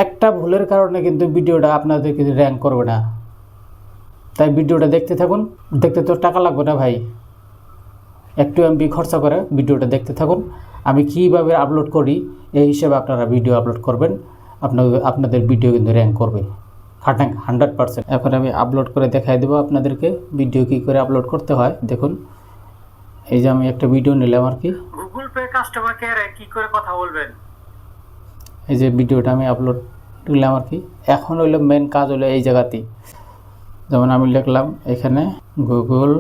একটা ভুলের কারণে কিন্তু ভিডিওটা আপনাদের কিন্তু র্যাঙ্ক করবে না। তাই ভিডিওটা দেখতে থাকুন। দেখতে তো টাকা লাগবে না ভাই, একটু এমবি খরচা করে ভিডিওটা দেখতে থাকুন। আমি কীভাবে আপলোড করি এই হিসেবে আপনারা ভিডিও আপলোড করবেন, আপনাদের ভিডিও কিন্তু র্যাঙ্ক করবে 100%। এখন আমি আপলোড করে দেখাই দেবো আপনাদেরকে ভিডিও কী করে আপলোড করতে হয়। দেখুন, এই যে আমি একটা ভিডিও নিলাম আর কি, গুগল পে কাস্টমার কেয়ারে কি করে কথা বলবেন, এই যে ভিডিওটা আমি আপলোড দিলাম আর কি। এখন হইলো মেন কাজ হলো এই জায়গাতেই, যেমন আমি লিখলাম এখানে Google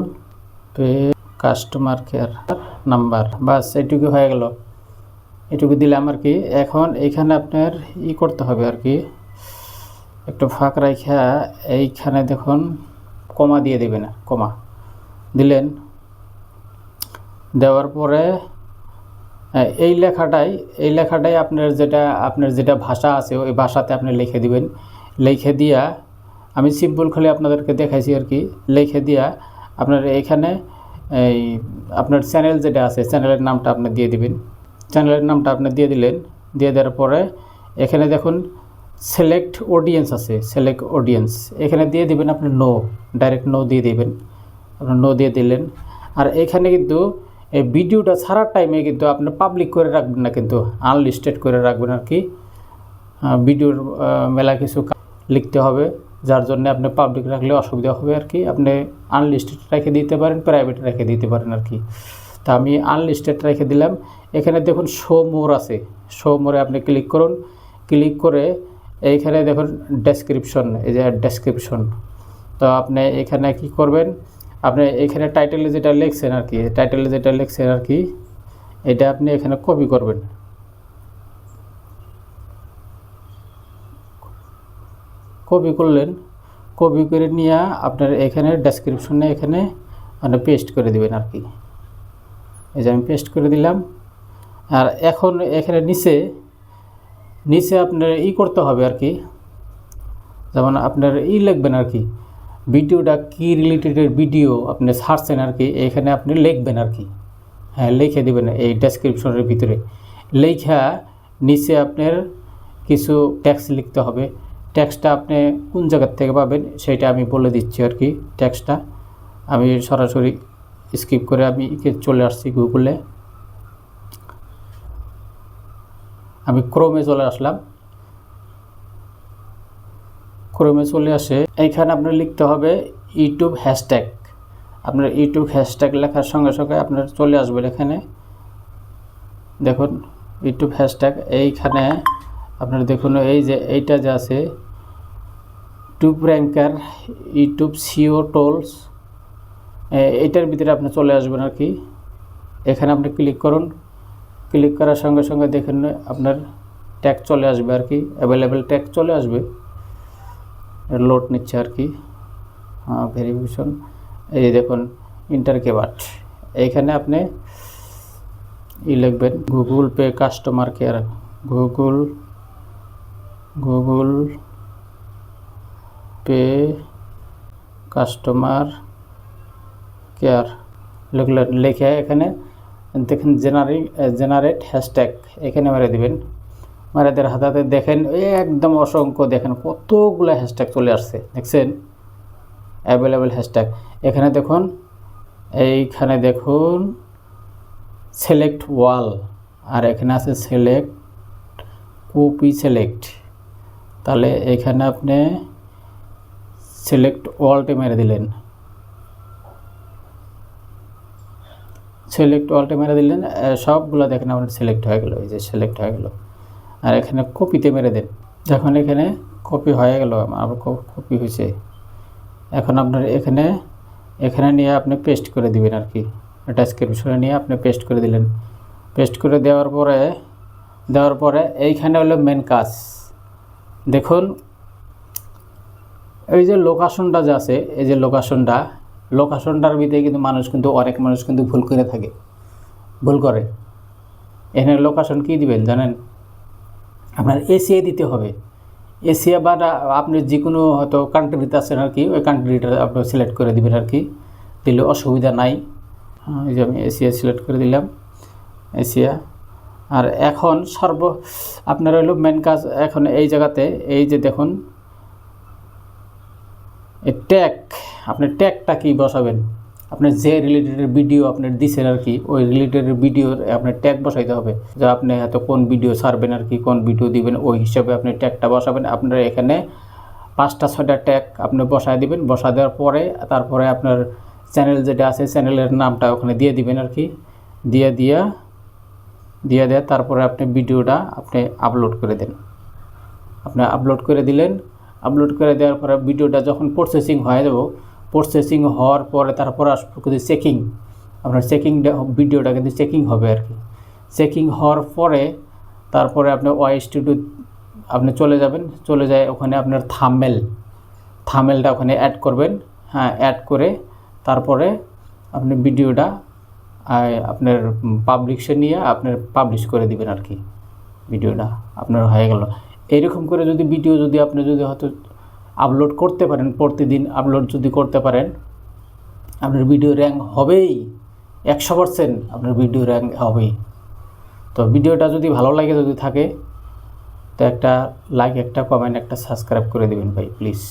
Pay customer care number, বাস এটুকু হয়ে গেল। এটুকু দিলাম আর কি। এখন এইখানে আপনার করতে হবে আর কি, একটু ফাঁক রাখা এইখানে দেখুন কমা দিয়ে দেবেন, কমা দিলেন। দেওয়ার পরে এই লেখাটাই আপনার যেটা ভাষা আছে ওই ভাষাতে আপনি লিখে দিবেন। লিখে দিয়া আমি সিম্পল খালি আপনাদেরকে দেখাইছি আর কি। লিখে দিয়া আপনার এখানে এই আপনার চ্যানেল যেটা আছে চ্যানেলের নামটা আপনি দিয়ে দিবেন। চ্যানেলের নামটা আপনি দিয়ে দিলেন। দিয়ে দেওয়ার পরে এখানে দেখুন সিলেক্ট অডিয়েন্স আছে, সিলেক্ট অডিয়েন্স এখানে দিয়ে দিবেন আপনি নো, ডাইরেক্ট নো দিয়ে দিবেন। আপনি নো দিয়ে দিলেন। আর এখানে কিন্তু এই ভিডিওটা ছাড়ার টাইমে কিন্তু আপনি পাবলিক করে রাখবেন না, কিন্তু আনলিস্টেড করে রাখবেন আর কি। ভিডিওর মেলা কিছু লিখতে হবে, যার জন্য আপনি পাবলিক রাখলে অসুবিধা হবে আর কি। আপনি আনলিস্টেড রেখে দিতে পারেন, প্রাইভেট রেখে দিতে পারেন আর কি। তা আমি আনলিস্টেড রেখে দিলাম। এখানে দেখুন শো মোর আছে, শো মোরে আপনি ক্লিক করুন। ক্লিক করে এইখানে দেখুন ডেসক্রিপশন, এই যে ডেসক্রিপশন। তো আপনি এখানে কি করবেন, আপনি এখানে টাইটেলে যেটা লিখছেন আর কি, টাইটেলে যেটা লিখছেন আর কি, এটা আপনি এখানে কপি করবেন। কপি করলেন, কপি করে নিয়ে আপনার এখানে ডেসক্রিপশনে এখানে মানে পেস্ট করে দিবেন আর কি। এই যে আমি পেস্ট করে দিলাম। আর এখন এখানে নিচে আপনার করতে হবে আর কি, যেমন আপনার লিখবেন আর কি, ভিডিওটা কি রিলেটেড ভিডিও আপনি ছাড়ছেন আর কি, এখানে আপনি লিখবেন আর কি। হ্যাঁ, লিখে দেবেন এই ডেসক্রিপশনের ভিতরে। লেখা নিচে আপনার কিছু টেক্সট লিখতে হবে। টেক্সটটা আপনি কোন জায়গার থেকে পাবেন সেটা আমি বলে দিচ্ছি আর কি। টেক্সটটা আমি সরাসরি স্কিপ করে আমি চলে আসছি গুগলে। আমি ক্রোমে চলে আসলাম। ক্রোমে চলে আসে এইখানে আপনার লিখতে হবে ইউটিউব হ্যাশট্যাগ। আপনার ইউটিউব হ্যাশট্যাগ লেখার সঙ্গে সঙ্গে আপনার চলে আসবেন এখানে দেখুন ইউটিউব হ্যাশট্যাগ। এইখানে আপনার দেখুন এই যে এইটা যে আছে YouTube ranker, YouTube SEO tools, এইটার ভিতরে আপনি চলে আসবেন আর কি। এখানে আপনি ক্লিক করুন। ক্লিক করার সঙ্গে সঙ্গে দেখুন আপনার ট্যাগ চলে আসবে আর কি, অ্যাভেলেবেল ট্যাগ চলে আসবে। লোড নিচ্ছে আর কি, ভেরিফিকেশন। এই দেখুন ইন্টার কিওয়ার্ড, এইখানে আপনি লিখবেন Google Pay customer care, Google Pay customer care লিখলেন। লিখে এখানে দেখেন জেনারেট হ্যাশট্যাগ এখানে মেরে দেবেন। মেরে দেওয়ার হাতে দেখেন একদম অসংখ্য, দেখেন কতগুলো হ্যাশট্যাগ চলে আসছে, দেখছেন অ্যাভেলেবেল হ্যাশট্যাগ। এখানে দেখুন, এইখানে দেখুন সিলেক্ট ওয়াল, আর এখানে আছে সিলেক্ট কপি সিলেক্ট। তাহলে এখানে আপনি সিলেক্ট ওয়ালটে মেরে দিলেন, সিলেক্ট ওয়ালটে মেরে দিলেন, সবগুলো দেখেন আপনার সিলেক্ট হয়ে গেল, এই যে সিলেক্ট হয়ে গেল। আর এখানে কপিতে মেরে দেন, দেখুন এখানে কপি হয়ে গেল, আবার কপি হয়েছে। এখন আপনার এখানে নিয়ে আপনি পেস্ট করে দিবেন আর কি, ডেসক্রিপশনে নিয়ে আপনি পেস্ট করে দিলেন। পেস্ট করে দেওয়ার পরে এইখানে হলো মেন কাজ। দেখুন এই যে লোকেশনটা যে আছে, এই যে লোকেশনটার ভিতরে কিন্তু অনেক মানুষ কিন্তু ভুল করে। এখানে লোকেশন কী দিবেন জানেন, আপনার এশিয়া দিতে হবে। এশিয়া বা আপনি যে কোনো হয়তো কান্ট্রিতে আছেন আর কি, ওই কান্ট্রিটা আপনি সিলেক্ট করে দিবেন আর কি, দিলে অসুবিধা নাই। এই যে আমি এশিয়া সিলেক্ট করে দিলাম, এশিয়া। আর এখন আপনার হলো মেন কাজ এখন এই জায়গাতে এই যে দেখুন এই ট্যাগ, আপনি ট্যাগটা কি বসাবেন, আপনার যে রিলেটেড ভিডিও আপনার দিচ্ছেন আর কি ওই রিলেটেড ভিডিওর আপনার ট্যাগ বসাইতে হবে, যে আপনি হয়তো কোন ভিডিও ছাড়বেন আর কি, কোন ভিডিও দিবেন ওই হিসাবে আপনি ট্যাগটা বসাবেন। আপনার এখানে 5টা 6টা ট্যাগ আপনি বসায় দিবেন, বসা দেওয়ার পরে তারপরে আপনার চ্যানেল যেটা আছে চ্যানেলের নামটা ওখানে দিয়ে দিবেন আর কি, দিয়ে দেওয়া তারপরে আপনি ভিডিওটা আপনি আপলোড করে দেন। আপনি আপলোড করে দিলেন, আপলোড করে দেওয়ার পরে ভিডিওটা যখন প্রসেসিং হয়ে যাব, প্রসেসিং হওয়ার পরে তারপরে আসবে কিন্তু চেকিং, আপনার ভিডিওটা কিন্তু চেকিং হবে আর কি। চেকিং হওয়ার পরে তারপরে আপনি ওয়াই স্টুডিও আপনি চলে যাবেন, চলে যায় ওখানে আপনার থাম্বনেলটা ওখানে অ্যাড করবেন। হ্যাঁ, অ্যাড করে তারপরে আপনি ভিডিওটা আপনার পাবলিশে নিয়ে আপনার পাবলিশ করে দিবেন আর কি, ভিডিওটা আপনার হয়ে গেল। এইরকম করে যদি ভিডিও আপনি হয়তো আপলোড করতে পারেন, প্রতিদিন আপলোড যদি করতে পারেন, আপনার ভিডিও র্যাঙ্ক হবেই 100%, আপনার ভিডিও র্যাঙ্ক হবেই। তো ভিডিওটা যদি ভালো লাগে থাকে তো একটা লাইক, একটা কমেন্ট, একটা সাবস্ক্রাইব করে দেবেন ভাই প্লিজ।